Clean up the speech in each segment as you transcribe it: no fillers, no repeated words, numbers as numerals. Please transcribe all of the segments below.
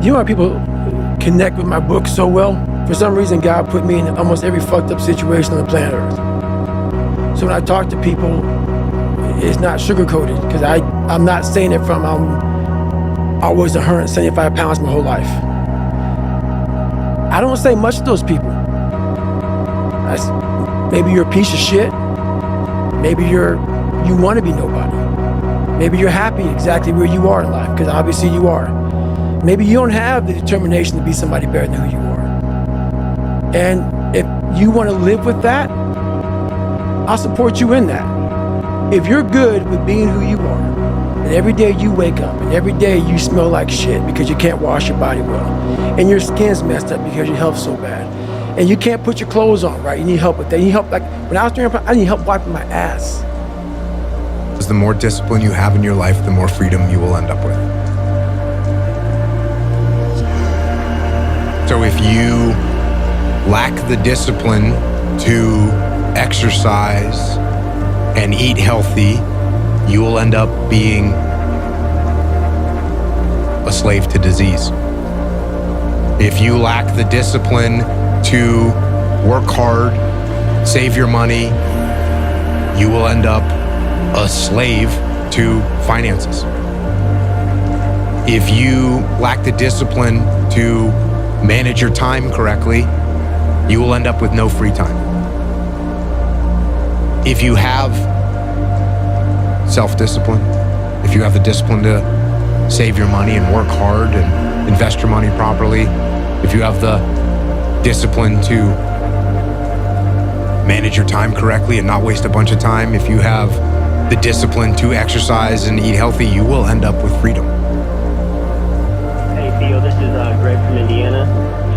You know how people connect with my book so well? For some reason, God put me in almost every fucked up situation on the planet Earth. So when I talk to people, it's not sugar-coated, because I'm not saying it from I was 175 pounds my whole life. I don't say much to those people. Maybe you're a piece of shit. Maybe you want to be nobody. Maybe you're happy exactly where you are in life, because obviously you are. Maybe you don't have the determination to be somebody better than who you are. And if you want to live with that, I'll support you in that. If you're good with being who you are, and every day you wake up, and every day you smell like shit because you can't wash your body well, and your skin's messed up because your health's so bad, and you can't put your clothes on right, you need help with that. You need help, like when I was doing, I need help wiping my ass. Because the more discipline you have in your life, the more freedom you will end up with. So if you lack the discipline to exercise and eat healthy, you will end up being a slave to disease. If you lack the discipline to work hard, save your money, you will end up a slave to finances. If you lack the discipline to manage your time correctly, you will end up with no free time. If you have self-discipline, if you have the discipline to save your money and work hard and invest your money properly, if you have the discipline to manage your time correctly and not waste a bunch of time, if you have the discipline to exercise and eat healthy, you will end up with freedom. Hey Theo, this is Greg from Indiana.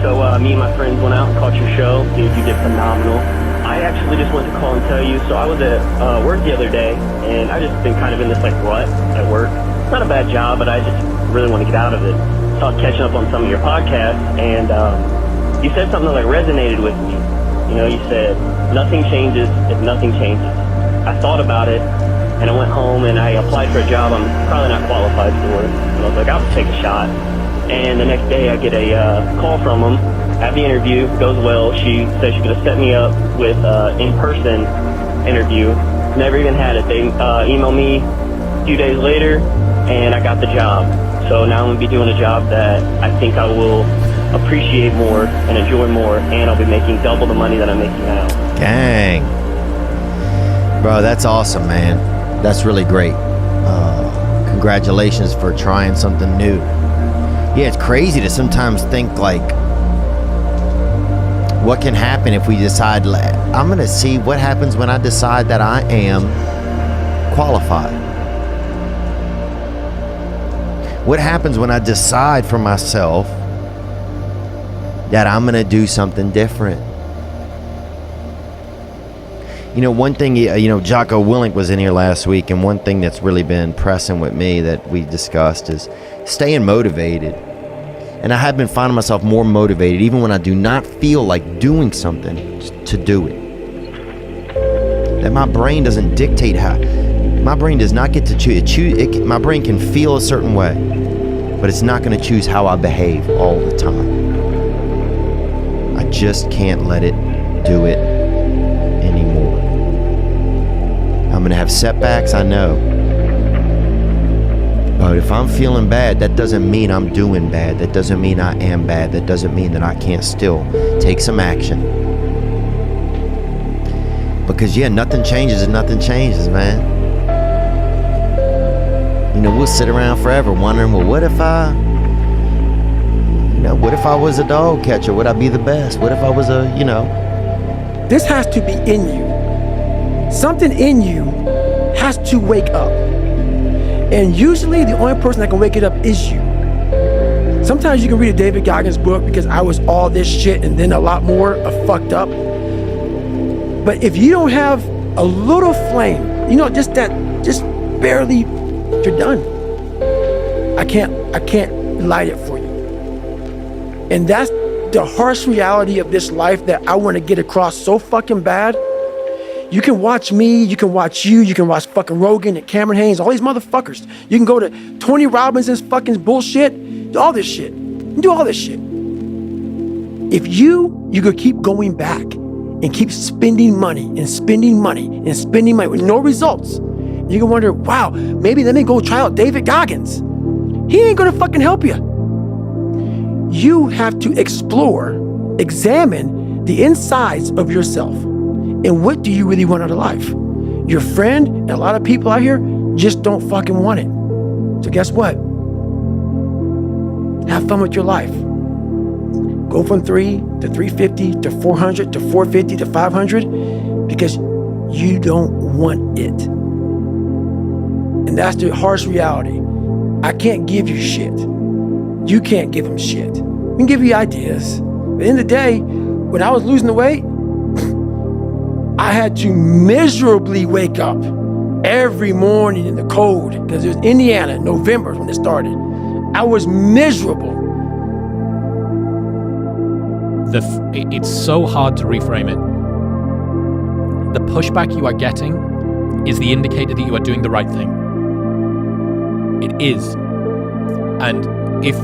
So me and my friends went out and caught your show. Dude, you did phenomenal. I actually just wanted to call and tell you, so I was at work the other day, and I just been kind of in this like rut at work. It's not a bad job, but I just really want to get out of it. So I was catching up on some of your podcasts, and you said something that like resonated with me. You know, you said, nothing changes if nothing changes. I thought about it, and I went home and I applied for a job I'm probably not qualified for. And I was like, I'll take a shot. And the next day I get a call from them. Have the interview, goes well. She said she's going to set me up with in-person interview. Never even had it. They emailed me a few days later, and I got the job. So now I'm going to be doing a job that I think I will appreciate more and enjoy more, and I'll be making double the money that I'm making now. Dang. Bro, that's awesome, man. That's really great. Congratulations for trying something new. Yeah, it's crazy to sometimes think like, what can happen if we decide, I'm going to see what happens when I decide that I am qualified. What happens when I decide for myself that I'm going to do something different? You know, one thing, Jocko Willink was in here last week, and one thing that's really been pressing with me that we discussed is staying motivated. And I have been finding myself more motivated, even when I do not feel like doing something, to do it. That my brain doesn't dictate how. My brain does not get to choose. My brain can feel a certain way, but it's not going to choose how I behave all the time. I just can't let it do it anymore. I'm going to have setbacks, I know. But if I'm feeling bad, that doesn't mean I'm doing bad. That doesn't mean I am bad. That doesn't mean that I can't still take some action. Because nothing changes and nothing changes, man. We'll sit around forever wondering, well, what if I was a dog catcher? Would I be the best? What if I was This has to be in you. Something in you has to wake up. And usually the only person that can wake it up is you. Sometimes you can read a David Goggins book because I was all this shit and then a lot more of fucked up. But if you don't have a little flame, just barely, you're done. I can't light it for you. And that's the harsh reality of this life that I want to get across so fucking bad. You can watch me, you can watch you, you can watch fucking Rogan and Cameron Haynes, all these motherfuckers. You can go to Tony Robbins' fucking bullshit, all this shit. You do all this shit. If you could keep going back and keep spending money and spending money and spending money with no results, you can wonder, wow, maybe let me go try out David Goggins. He ain't gonna fucking help you. You have to explore, examine the insides of yourself. And what do you really want out of life? Your friend and a lot of people out here just don't fucking want it. So guess what? Have fun with your life. Go from 3 to 350 to 400 to 450 to 500 because you don't want it. And that's the harsh reality. I can't give you shit. You can't give them shit. We can give you ideas. But at the end of the day, when I was losing the weight, I had to miserably wake up every morning in the cold because it was Indiana, November when it started. I was miserable. It's so hard to reframe it. The pushback you are getting is the indicator that you are doing the right thing. It is. And if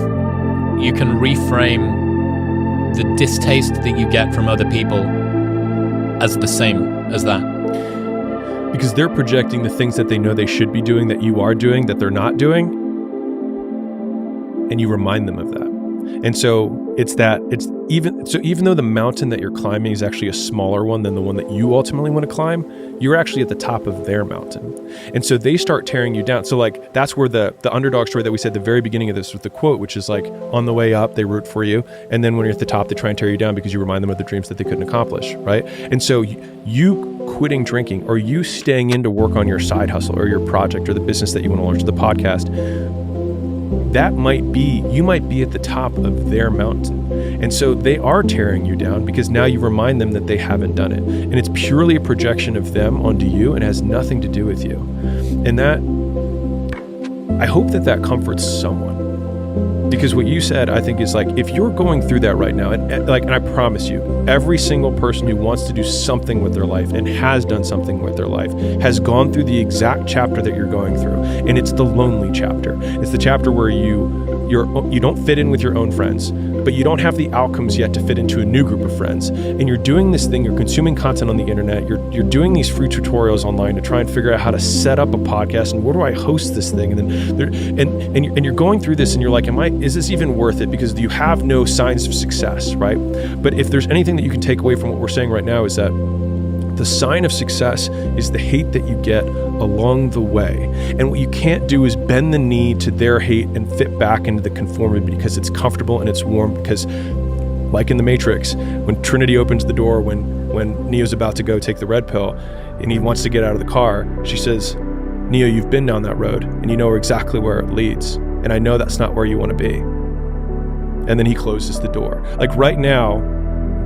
you can reframe the distaste that you get from other people as the same as that. Because they're projecting the things that they know they should be doing that you are doing that they're not doing, and you remind them of that. And so even though the mountain that you're climbing is actually a smaller one than the one that you ultimately want to climb, you're actually at the top of their mountain. And so they start tearing you down. So like that's where the underdog story that we said at the very beginning of this with the quote, which is like on the way up, they root for you. And then when you're at the top, they try and tear you down because you remind them of the dreams that they couldn't accomplish, right? And so you quitting drinking or you staying in to work on your side hustle or your project or the business that you want to launch, the podcast, you might be at the top of their mountain. And so they are tearing you down because now you remind them that they haven't done it. And it's purely a projection of them onto you and has nothing to do with you. And that, I hope that comforts someone. Because what you said, I think, is like, if you're going through that right now, and I promise you, every single person who wants to do something with their life and has done something with their life has gone through the exact chapter that you're going through. And it's the lonely chapter. It's the chapter where you don't fit in with your own friends, but you don't have the outcomes yet to fit into a new group of friends. And you're doing this thing, you're consuming content on the internet, you're doing these free tutorials online to try and figure out how to set up a podcast and where do I host this thing? And then you're going through this and you're like, is this even worth it? Because you have no signs of success, right? But if there's anything that you can take away from what we're saying right now is that the sign of success is the hate that you get along the way. And what you can't do is bend the knee to their hate and fit back into the conformity because it's comfortable and it's warm. Because like in the Matrix, when Trinity opens the door, when Neo's about to go take the red pill and he wants to get out of the car, she says, Neo, you've been down that road and you know exactly where it leads. And I know that's not where you want to be. And then he closes the door. Like right now,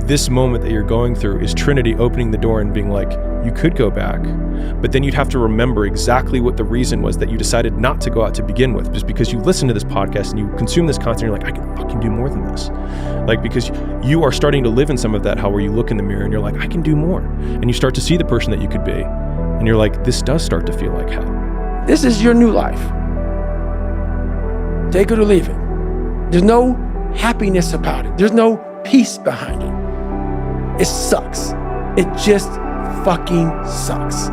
this moment that you're going through is Trinity opening the door and being like, you could go back, but then you'd have to remember exactly what the reason was that you decided not to go out to begin with, just because you listen to this podcast and you consume this content, you're like, I can fucking do more than this. Like, because you are starting to live in some of that hell where you look in the mirror and you're like, I can do more. And you start to see the person that you could be. And you're like, this does start to feel like hell. This is your new life. Take it or leave it. There's no happiness about it. There's no peace behind it. It sucks. It just fucking sucks.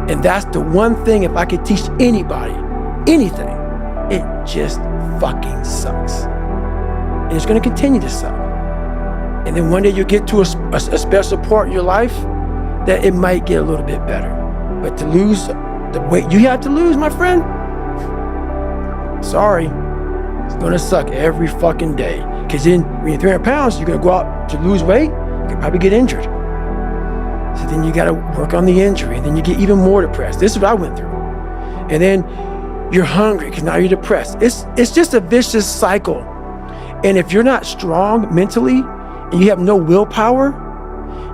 And that's the one thing, if I could teach anybody anything, it just fucking sucks. And it's gonna continue to suck. And then one day you'll get to a special part in your life that it might get a little bit better. But to lose the weight you have to lose, my friend, sorry, it's gonna suck every fucking day. Cause then when you're 300 pounds, you're gonna go out to lose weight, you could probably get injured. So then you gotta work on the injury, and then you get even more depressed. This is what I went through. And then you're hungry because now you're depressed. It's just a vicious cycle. And if you're not strong mentally and you have no willpower,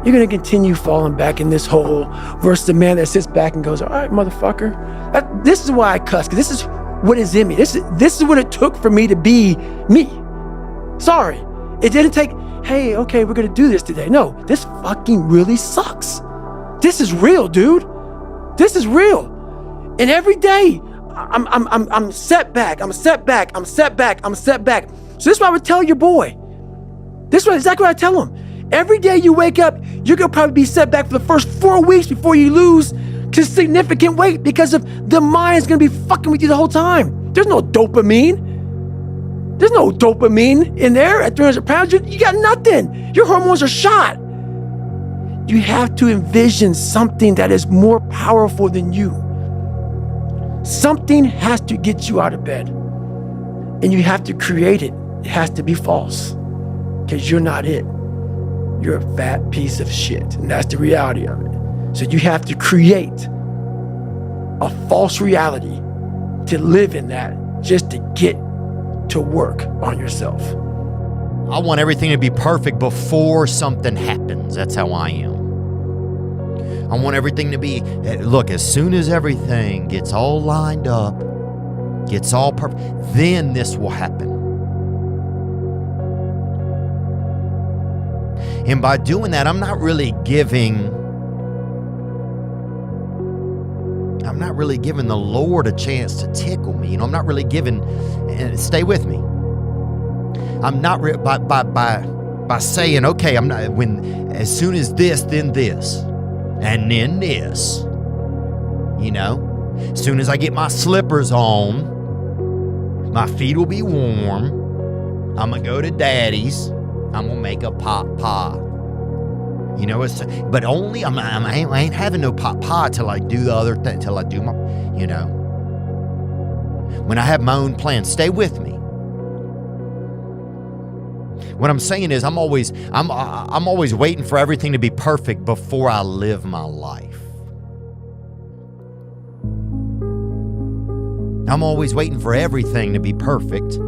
you're gonna continue falling back in this hole versus the man that sits back and goes, all right, motherfucker. This is why I cuss, because this is what is in me. This is what it took for me to be me. Sorry, it didn't take, hey, okay, we're gonna do this today. No, this fucking really sucks. This is real, dude. This is real. And every day, I'm set back. So this is what I would tell your boy. This is exactly what I tell him. Every day you wake up, you're gonna probably be set back for the first 4 weeks before you lose to significant weight because of the mind's gonna be fucking with you the whole time. There's no dopamine. There's no dopamine in there at 300 pounds. You got nothing. Your hormones are shot. You have to envision something that is more powerful than you. Something has to get you out of bed. And you have to create it. It has to be false. Because you're not it. You're a fat piece of shit. And that's the reality of it. So you have to create a false reality to live in that just to get to work on yourself. I want everything to be perfect before something happens. That's how I am. I want everything to be, look, as soon as everything gets all lined up, gets all perfect, then this will happen. And by doing that, I'm not really giving the Lord a chance to tickle me. I'm not really giving, and stay with me. I'm not by saying, okay, I'm not, when, as soon as this, then this, and then this, as soon as I get my slippers on, my feet will be warm, I'm gonna go to daddy's, I'm gonna make a pot pie. But only, I ain't having no pot pie till I do the other thing, till I do my, when I have my own plan. Stay with me. What I'm saying is I'm always waiting for everything to be perfect before I live my life. I'm always waiting for everything to be perfect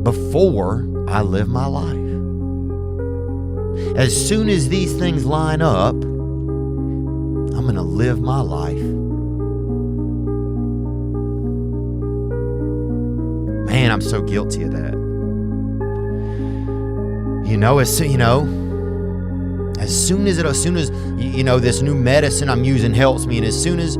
before I live my life. As soon as these things line up, I'm going to live my life. Man, I'm so guilty of that. As soon as this new medicine I'm using helps me, and as soon as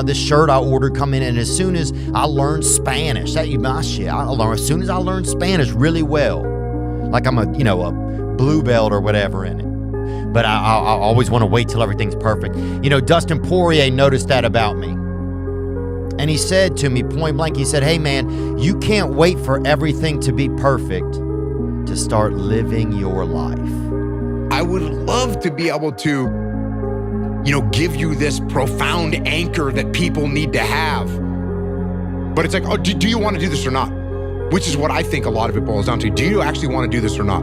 this shirt I ordered come in, and as soon as I learn Spanish, as soon as I learn Spanish really well, like I'm a blue belt or whatever in it. But I always want to wait till everything's perfect. Dustin Poirier noticed that about me. And he said to me point blank, he said, hey man, you can't wait for everything to be perfect to start living your life. I would love to be able to, give you this profound anchor that people need to have. But it's like, oh, do you want to do this or not? Which is what I think a lot of it boils down to. Do you actually want to do this or not?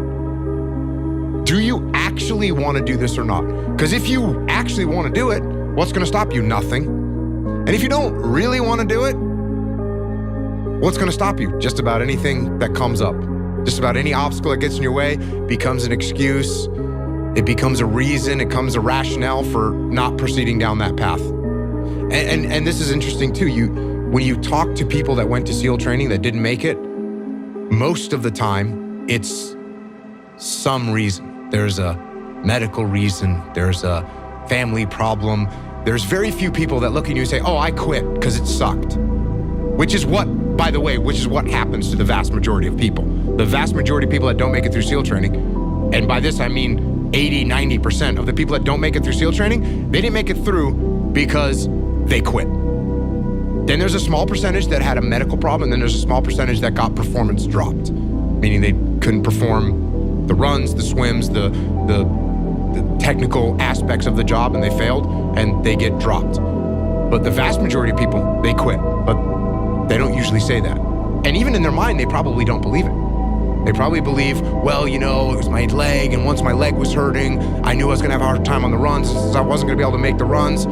Do you actually want to do this or not? Because if you actually want to do it, what's going to stop you? Nothing. And if you don't really want to do it, what's going to stop you? Just about anything that comes up. Just about any obstacle that gets in your way becomes an excuse. It becomes a reason. It becomes a rationale for not proceeding down that path. And this is interesting too. When you talk to people that went to SEAL training that didn't make it, most of the time it's some reason. There's a medical reason. There's a family problem. There's very few people that look at you and say, oh, I quit because it sucked. Which is what happens to the vast majority of people. The vast majority of people that don't make it through SEAL training, and by this I mean 80, 90% of the people that don't make it through SEAL training, they didn't make it through because they quit. Then there's a small percentage that had a medical problem, and then there's a small percentage that got performance dropped, meaning they couldn't perform the runs, the swims, the technical aspects of the job, and they failed, and they get dropped. But the vast majority of people, they quit, but they don't usually say that. And even in their mind, they probably don't believe it. They probably believe, well, it was my leg, and once my leg was hurting, I knew I was gonna have a hard time on the runs, since I wasn't gonna be able to make the runs,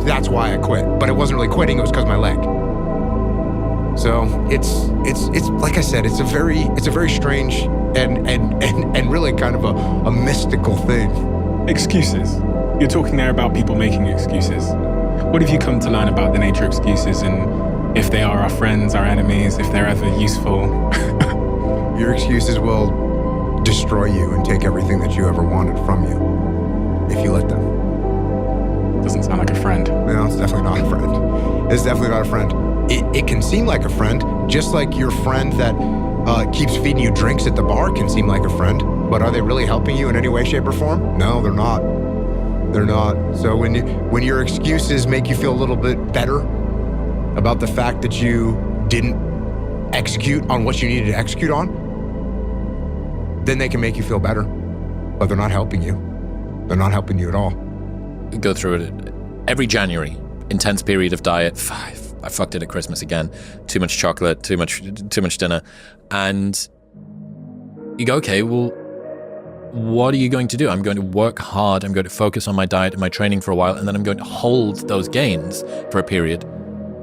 that's why I quit. But it wasn't really quitting, it was because of my leg. So it's like I said, it's a very strange and really kind of a mystical thing. Excuses. You're talking there about people making excuses. What have you come to learn about the nature of excuses, and if they are our friends, our enemies, if they're ever useful? Your excuses will destroy you and take everything that you ever wanted from you if you let them. Doesn't sound like a friend. No, it's definitely not a friend. It's definitely not a friend. It can seem like a friend, just like your friend that keeps feeding you drinks at the bar can seem like a friend, but are they really helping you in any way, shape, or form? No, they're not. They're not. So when your excuses make you feel a little bit better about the fact that you didn't execute on what you needed to execute on, then they can make you feel better, but they're not helping you. They're not helping you at all. Go through it every January. Intense period of diet. I fucked it at Christmas again. Too much chocolate, too much dinner. And you go, okay, well, what are you going to do? I'm going to work hard. I'm going to focus on my diet and my training for a while, and then I'm going to hold those gains for a period.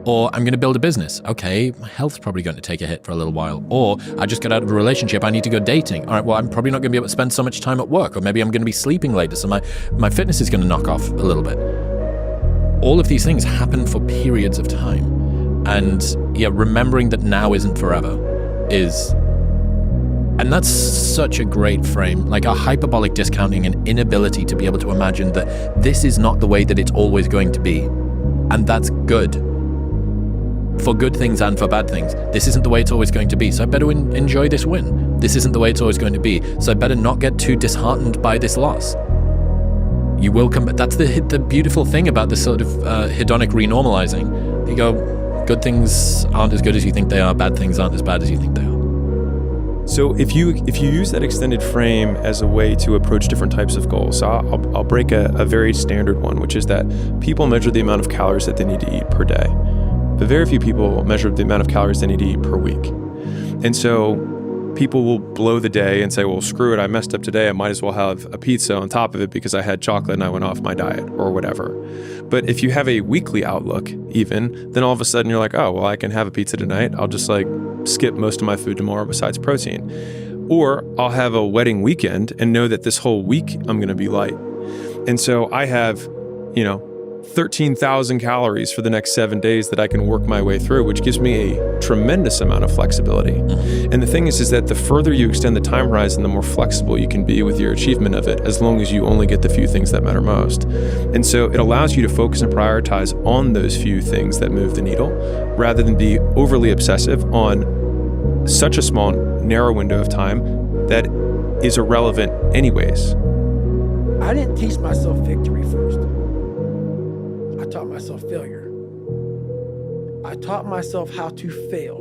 Or I'm going to build a business. Okay, my health's probably going to take a hit for a little while. Or I just got out of a relationship. I need to go dating. All right, well, I'm probably not going to be able to spend so much time at work. Or maybe I'm going to be sleeping later, so my fitness is going to knock off a little bit. All of these things happen for periods of time. And yeah, remembering that now isn't forever is... And that's such a great frame, like a hyperbolic discounting and inability to be able to imagine that this is not the way that it's always going to be. And that's good. For good things and for bad things. This isn't the way it's always going to be, so I better enjoy this win. This isn't the way it's always going to be, so I better not get too disheartened by this loss. You will come back. That's the beautiful thing about this sort of hedonic renormalizing. You go, good things aren't as good as you think they are, bad things aren't as bad as you think they are. So if you use that extended frame as a way to approach different types of goals, so I'll break a very standard one, which is that people measure the amount of calories that they need to eat per day. But very few people measure the amount of calories they need to eat per week. And so people will blow the day and say, well, screw it, I messed up today. I might as well have a pizza on top of it because I had chocolate and I went off my diet or whatever. But if you have a weekly outlook even, then all of a sudden you're like, oh, well, I can have a pizza tonight. I'll just like skip most of my food tomorrow besides protein. Or I'll have a wedding weekend and know that this whole week I'm going to be light. And so I have, 13,000 calories for the next 7 days that I can work my way through, which gives me a tremendous amount of flexibility. And the thing is that the further you extend the time horizon, the more flexible you can be with your achievement of it, as long as you only get the few things that matter most. And so it allows you to focus and prioritize on those few things that move the needle, rather than be overly obsessive on such a small, narrow window of time that is irrelevant anyways. I didn't teach myself victory first. I taught myself failure. I taught myself how to fail.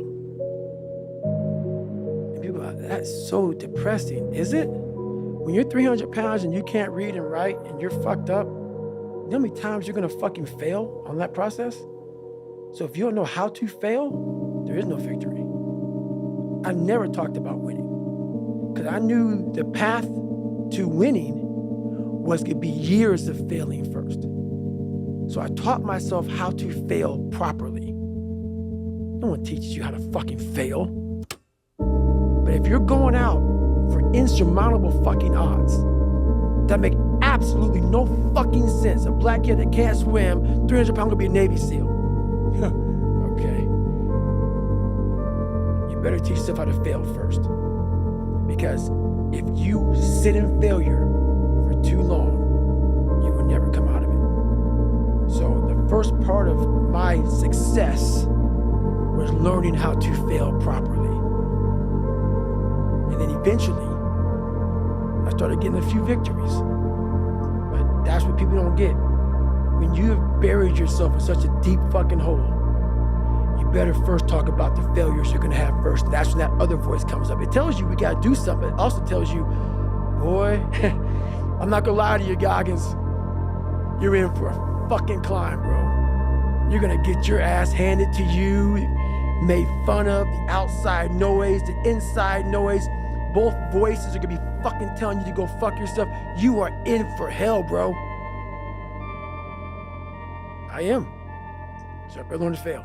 And people are like, that's so depressing, is it? When you're 300 pounds and you can't read and write and you're fucked up, you know how many times you're gonna fucking fail on that process? So if you don't know how to fail, there is no victory. I never talked about winning because I knew the path to winning was gonna be years of failing first. So I taught myself how to fail properly. No one teaches you how to fucking fail. But if you're going out for insurmountable fucking odds that make absolutely no fucking sense, a black kid that can't swim, 300 pounds gonna be a Navy SEAL. Okay. You better teach yourself how to fail first. Because if you sit in failure for too long, you will never come out of it. So the first part of my success was learning how to fail properly. And then eventually, I started getting a few victories. But that's what people don't get. When you have buried yourself in such a deep fucking hole, you better first talk about the failures you're gonna have first. And that's when that other voice comes up. It tells you we gotta do something. It also tells you, boy, I'm not gonna lie to you, Goggins. You're in for a fucking climb, bro. You're gonna get your ass handed to you, made fun of, the outside noise, the inside noise. Both voices are gonna be fucking telling you to go fuck yourself. You are in for hell, bro. I am. So I better learn to fail.